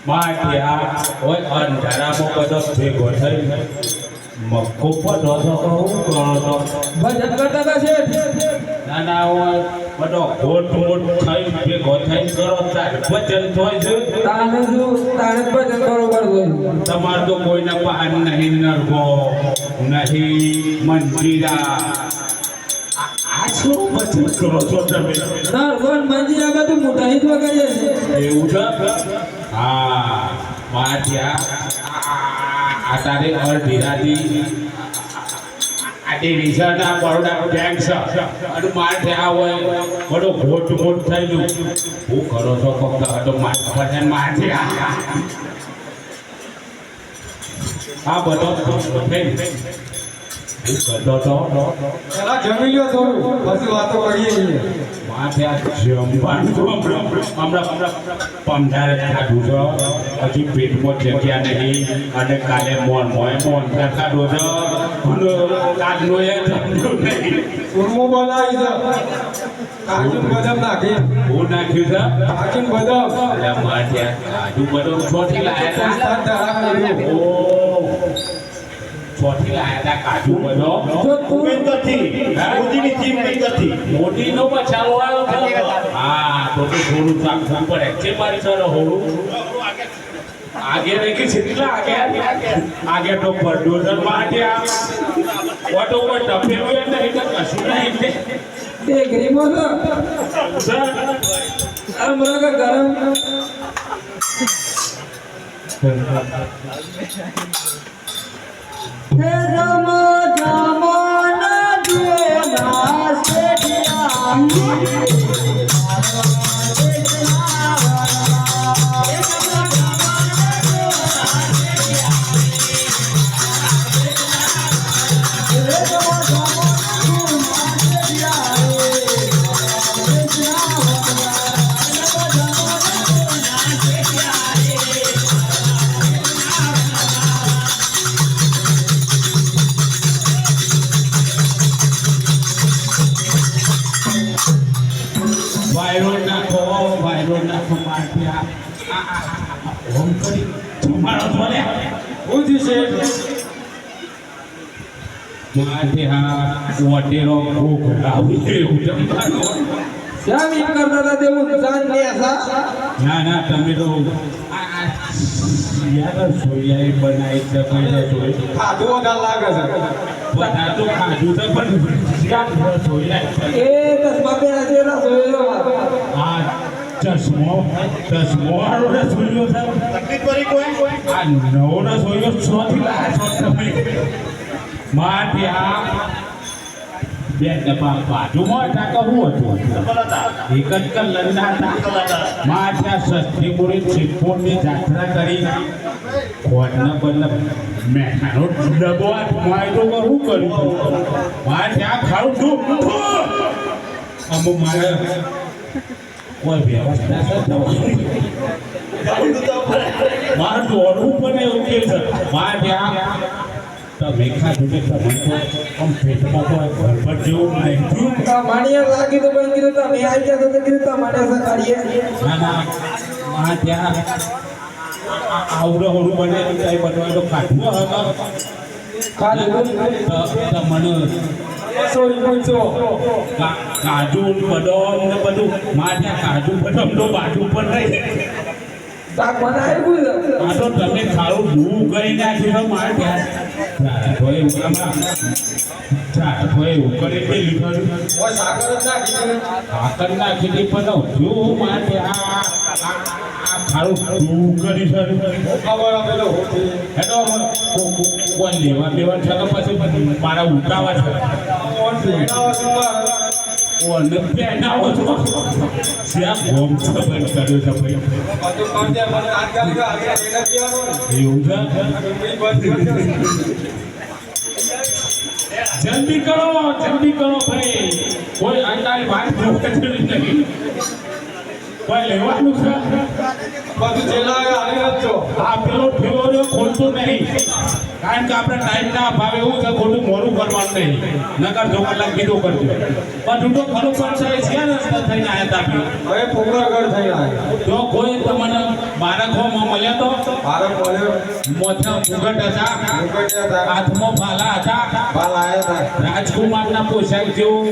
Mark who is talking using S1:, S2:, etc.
S1: માઠિયા ઓય અંધારામાં બધો ભેગો થઈ મક્કો પડો તો હું કરો તો
S2: ભજન કરતા હતા છે
S1: ના ના ઓય બધો ઘોટ મોટ થઈ ભેગો થઈ કરો તાર ભજન થાય છે
S2: તાને ભજન બરોબર હોય
S1: તમાર તો કોઈને પાન નહીં નરગો નહીં મંજીરા આ શું ભજન કરો છો તમે
S2: ના રોન મંજીરા બધું મોટા હિત વગાડે છે
S1: એવું છે હા માઠિયા આ તારે અડધી રાતી આટે રીઝરના બરોડા બેંક છે અને માઠિયા હોય બધો ઘોટ મોટ થઈ ગયું હું કરો છો ફક્ત હતો માઠિયા માઠિયા આ બધો થઈ હું કરતો તો
S2: પેલા જમી લ્યો થોડું પછી વાતો કરીએ છીએ
S1: માઠિયા જમવાનું હમણાં પમદારે ખાધું છે હજી પેટમાં જગ્યા નહીં અને કાલે મોન ખાધું છે અને કાલનો એ જમતું નહીં
S2: સુરમો બનાવી છે કાજુ બદામ નાખી
S1: હું નાખ્યું છે
S2: કાજુ બદામ
S1: એટલે માઠિયા કાજુ બદામ છોથી લાયા હતા છોથી લાયા હતા કાજુ બદામ મોટીનો બચાવો આવ્યો હા તો થોડું ચાખવું પડે છે મારી સર હોળું આગે રહી કેટલા આગે તો બરડોઝર માઠિયા ઓટો પર ટપેલું નહીં તો કશું નહીં
S2: તે ગરીબો છે આ મરગ ગરમ હે રમો જામો ના દેના સેઠિયા
S1: વાયરો નાખો માઠિયા હોમ કરી તમારો બોલે
S2: હું છે
S1: માઠિયા ઓટેરો ભૂખ લાવી એવું જમવાનો
S2: શ્યામ એમ કરતા હતા તેવું જાન ને સા
S1: ના તમે તો યાર સોયા બનાવી છે કોઈ
S2: ખાધું વધારે લાગે છે
S1: બધા તો ખાધું છે પણ યાર સોયા
S2: એ તસ્મા પે આજે સોયો
S1: આ ચશ્મો વાળો ને સોયો છે
S3: તકલીફ પડી કોઈ
S1: આ નવો ને સોયો છોથી લાયા છો તમે માઠિયા બે ડબ્બા બાજુમાં ટાકા હું હતું એક જ કલરના હતા માઠિયા સસ્તી બોરી ચીપોની જાત્રા કરી ખોટના બદલે મેઠાનો ડબ્બો હાથમાં તો શું કર્યું માઠિયા ખાવું છું અમુક મારે કોઈ વ્યવસ્થા છે મારે દોડવું પણ એવું કે છે માઠિયા તમે ખાધું ને તમે તો આમ પેટમાં તો ગરબડ જેવું નહીં
S2: માણિયા લાગી તો બંધ કીધું તમે આવી ગયા તો કીધું તો માણ્યા કાઢીએ
S1: ના ત્યાં આવડે હોડું બને કઈ બનવાય તો ખાધું મને
S2: સોરી પૂછો
S1: કાજુ બદામ ને બધું ત્યાં કાજુ બદામ તો બાજુ પર નહીં
S2: શાક બનાવ્યું
S1: આ તો તમે ખારું દૂર કરી નાખ્યું મારે ત્યાં સાકર નાખી દી પણ જો મારે આ ખારું દૂર કરી
S2: ખબર આપેલો
S1: હેડો કોઈ લેવા દેવા છે તો પછી મારા ઉતાવા છે ઓને પહેનાવો છો શ્યામ ગોમ બંધ કર્યો છે ભાઈ એવું છે જલ્દી કરો ભાઈ કોઈ અંડાની વાત નહીં કોઈ લેવાનું છે
S3: બધું જેલા આવી જ છો
S1: આ પેલો ઠેલો ખોલતું નહીં કારણ કે આપણે ટાઈમના અભાવે એવું છે ખોટું મોડું કરવાનું નહીં નકર જો કલાક કીધું કરજો પણ તો ખરું પડશે છે ને રસ્તા થઈને આવ્યા હતા
S3: હવે પોકરાગઢ થઈ આવ્યા
S1: જો કોઈ તો મને બાળકોમાં મળ્યા તો
S3: ભારત બોલ્યો
S1: મોથા મુગટ હતા
S3: મુકટ્યા હતા
S1: હાથમાં ભાલા હતા
S3: બાલ આયા હતા
S1: રાજકુમારના પોશાક જેવું